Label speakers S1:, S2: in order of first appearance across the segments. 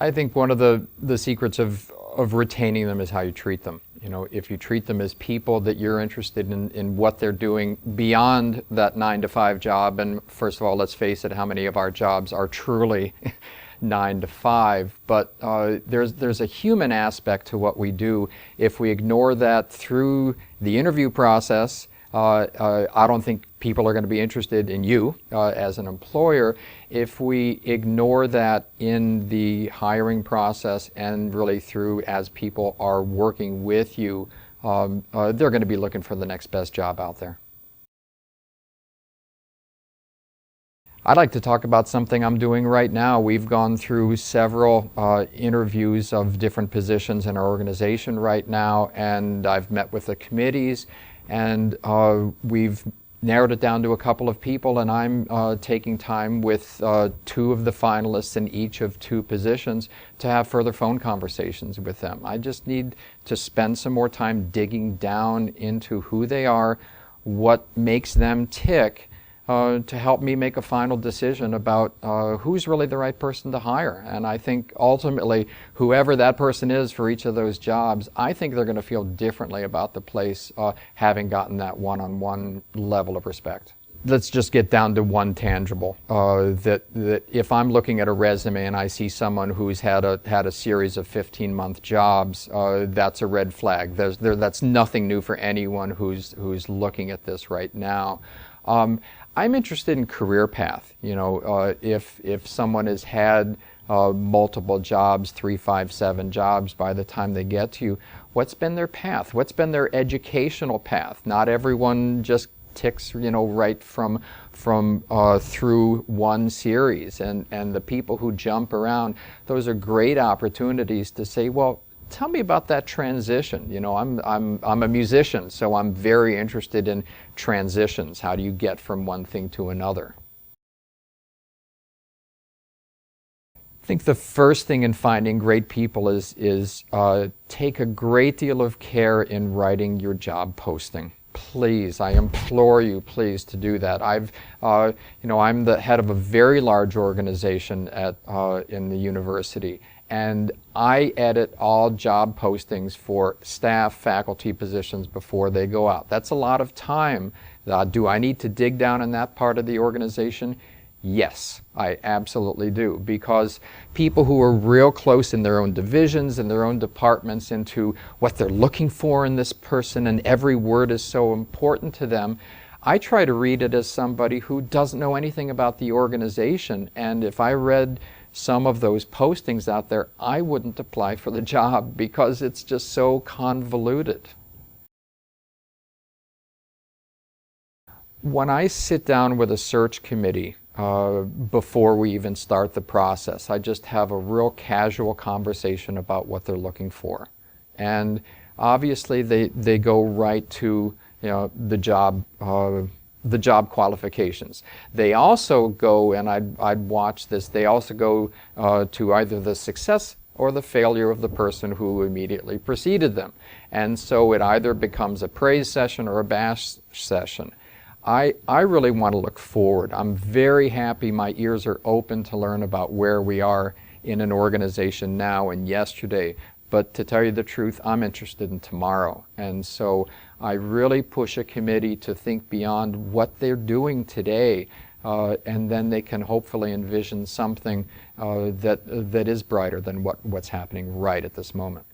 S1: I think one of the secrets of retaining them is how you treat them. You know, if you treat them as people that you're interested in what they're doing beyond that 9-to-5 job, and first of all, let's face it, how many of our jobs are truly 9 to 5, but there's a human aspect to what we do. If we ignore that through the interview process, I don't think people are going to be interested in you as an employer. If we ignore that in the hiring process and really through as people are working with you, they're going to be looking for the next best job out there. I'd like to talk about something I'm doing right now. We've gone through several interviews of different positions in our organization right now, and I've met with the committees, and we've narrowed it down to a couple of people, and I'm taking time with 2 of the finalists in each of 2 positions to have further phone conversations with them. I just need to spend some more time digging down into who they are, what makes them tick, to help me make a final decision about who's really the right person to hire. And I think ultimately, whoever that person is for each of those jobs, I think they're going to feel differently about the place having gotten that one-on-one level of respect. Let's just get down to one tangible, that if I'm looking at a resume and I see someone who's had a series of 15-month jobs, that's a red flag. That's nothing new for anyone who's looking at this right now. I'm interested in career path. You know, if someone has had multiple jobs, 3, 5, 7 jobs by the time they get to you, what's been their path? What's been their educational path? Not everyone just ticks, you know, right from through one series, and the people who jump around, those are great opportunities to say, well, tell me about that transition. You know, I'm a musician, so I'm very interested in transitions. How do you get from one thing to another? I think the first thing in finding great people is take a great deal of care in writing your job posting. Please, I implore you, please, to do that. You know, I'm the head of a very large organization in the university, and I edit all job postings for staff, faculty positions before they go out. That's a lot of time. Do I need to dig down in that part of the organization? Yes, I absolutely do, because people who are real close in their own divisions and their own departments into what they're looking for in this person, and every word is so important to them, I try to read it as somebody who doesn't know anything about the organization, and if I read some of those postings out there, I wouldn't apply for the job because it's just so convoluted. When I sit down with a search committee before we even start the process, I just have a real casual conversation about what they're looking for. And obviously they go right to, you know, the job qualifications. They also go, and I'd watch this, they also go to either the success or the failure of the person who immediately preceded them. And so it either becomes a praise session or a bash session. I really want to look forward. I'm very happy my ears are open to learn about where we are in an organization now and yesterday. But to tell you the truth, I'm interested in tomorrow. And so I really push a committee to think beyond what they're doing today, and then they can hopefully envision something that is brighter than what's happening right at this moment.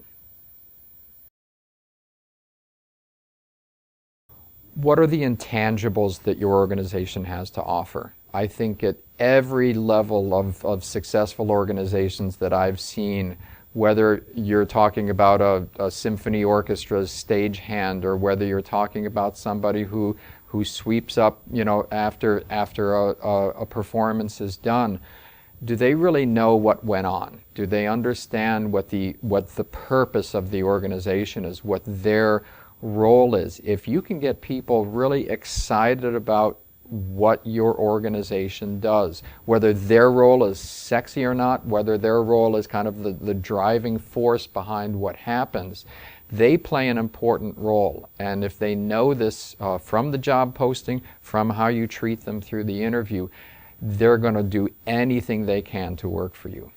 S1: What are the intangibles that your organization has to offer? I think at every level of successful organizations that I've seen, whether you're talking about a symphony orchestra's stagehand, or whether you're talking about somebody who sweeps up, you know, after a performance is done, do they really know what went on? Do they understand what the purpose of the organization is, what their role is? If you can get people really excited about what your organization does, whether their role is sexy or not, whether their role is kind of the driving force behind what happens, they play an important role. And if they know this from the job posting, from how you treat them through the interview, they're going to do anything they can to work for you.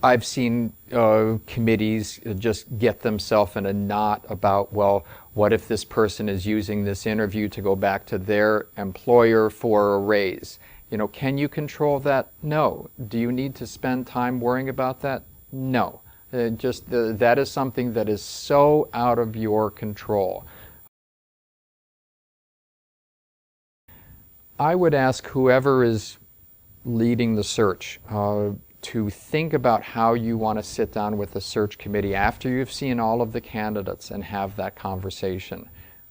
S1: I've seen committees just get themselves in a knot about, well, what if this person is using this interview to go back to their employer for a raise? You know, can you control that? No. Do you need to spend time worrying about that? No. That is something that is so out of your control. I would ask whoever is leading the search to think about how you want to sit down with the search committee after you've seen all of the candidates and have that conversation.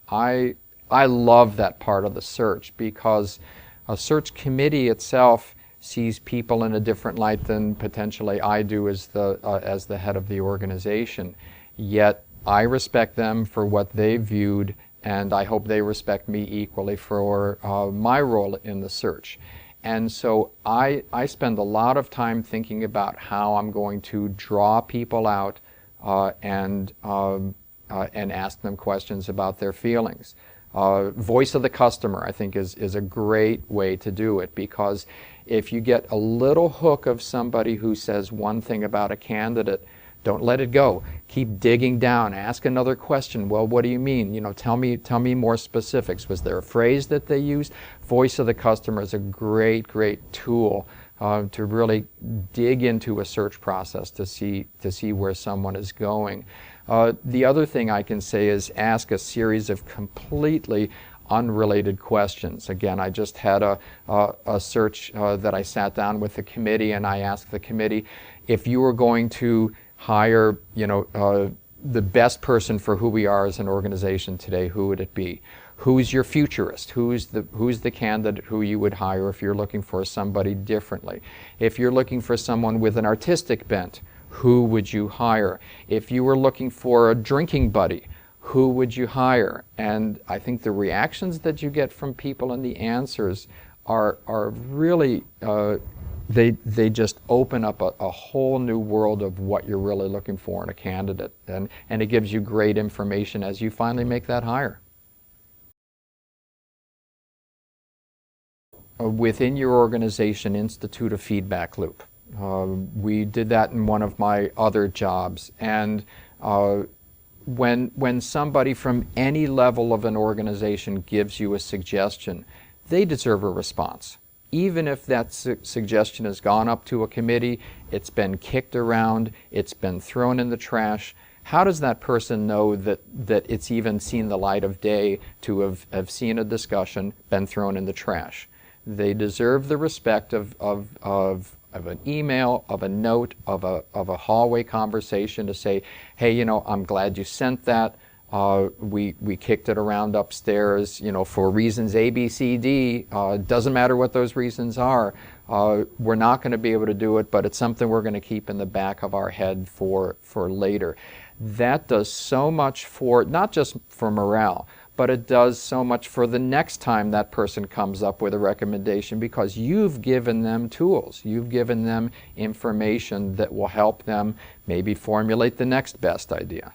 S1: I love that part of the search because a search committee itself sees people in a different light than potentially I do as the head of the organization. Yet I respect them for what they viewed, and I hope they respect me equally for my role in the search. And so I spend a lot of time thinking about how I'm going to draw people out and ask them questions about their feelings. Voice of the customer, I think, is a great way to do it, because if you get a little hook of somebody who says one thing about a candidate, don't let it go. Keep digging down. Ask another question. Well, what do you mean? You know, tell me more specifics. Was there a phrase that they used? Voice of the customer is a great tool to really dig into a search process to see where someone is going. The other thing I can say is ask a series of completely unrelated questions. Again, I just had a search that I sat down with the committee, and I asked the committee, if you were going to hire, the best person for who we are as an organization today, who would it be? Who's your futurist? Who's the candidate who you would hire if you're looking for somebody differently? If you're looking for someone with an artistic bent, who would you hire? If you were looking for a drinking buddy, who would you hire? And I think the reactions that you get from people and the answers are really they just open up a whole new world of what you're really looking for in a candidate, and it gives you great information as you finally make that hire. Within your organization, institute a feedback loop. We did that in one of my other jobs, and when somebody from any level of an organization gives you a suggestion, they deserve a response. Even if that suggestion has gone up to a committee, it's been kicked around, it's been thrown in the trash, how does that person know that it's even seen the light of day to have seen a discussion, been thrown in the trash? They deserve the respect of an email, of a note, of a hallway conversation to say, hey, I'm glad you sent that. We kicked it around upstairs, for reasons A, B, C, D. Doesn't matter what those reasons are. We're not going to be able to do it, but it's something we're going to keep in the back of our head for later. That does so much for, not just for morale, but it does so much for the next time that person comes up with a recommendation, because you've given them tools. You've given them information that will help them maybe formulate the next best idea.